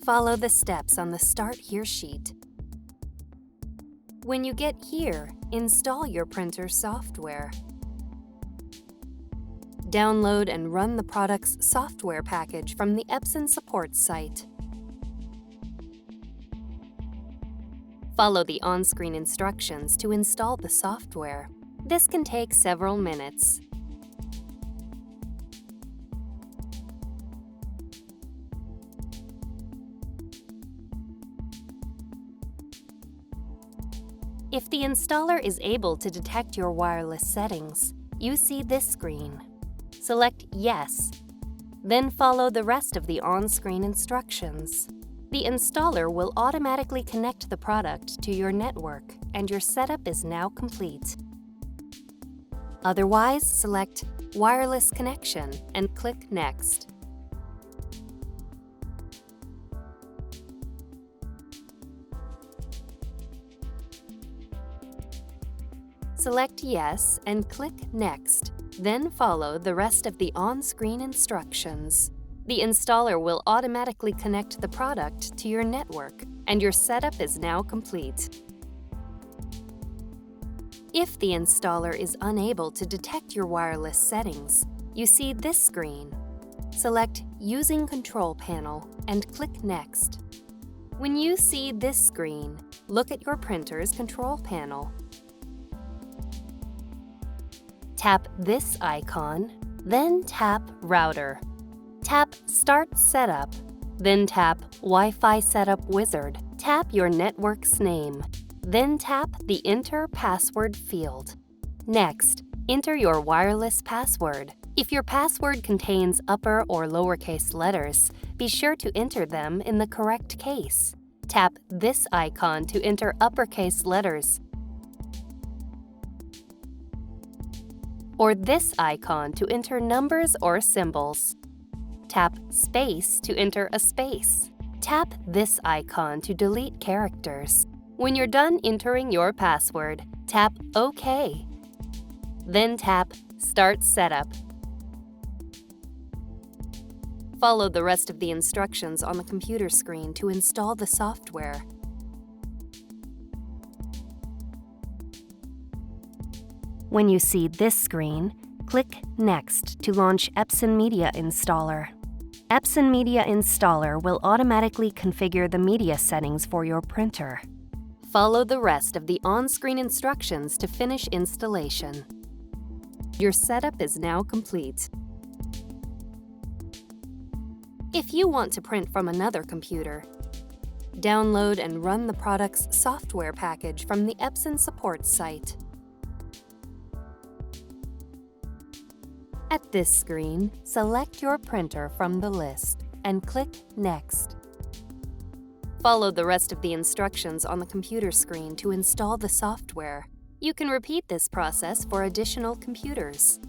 follow the steps on the Start Here sheet. When you get here, install your printer software. Download and run the product's software package from the Epson support site. Follow the on-screen instructions to install the software. This can take several minutes. If the installer is able to detect your wireless settings, you see this screen. Select Yes, then follow the rest of the on-screen instructions. The installer will automatically connect the product to your network, and your setup is now complete. Otherwise, select Wireless Connection and click Next. Select Yes and click Next, then follow the rest of the on-screen instructions. The installer will automatically connect the product to your network, and your setup is now complete. If the installer is unable to detect your wireless settings, you see this screen. Select Using Control Panel and click Next. When you see this screen, look at your printer's control panel. Tap this icon, then tap Router. Tap Start Setup, then tap Wi-Fi Setup Wizard. Tap your network's name, then tap the Enter Password field. Next, enter your wireless password. If your password contains upper or lowercase letters, be sure to enter them in the correct case. Tap this icon to enter uppercase letters, or this icon to enter numbers or symbols. Tap Space to enter a space. Tap this icon to delete characters. When you're done entering your password, tap OK. Then tap Start Setup. Follow the rest of the instructions on the computer screen to install the software. When you see this screen, click Next to launch Epson Media Installer. Epson Media Installer will automatically configure the media settings for your printer. Follow the rest of the on-screen instructions to finish installation. Your setup is now complete. If you want to print from another computer, download and run the product's software package from the Epson support site. At this screen, select your printer from the list and click Next. Follow the rest of the instructions on the computer screen to install the software. You can repeat this process for additional computers.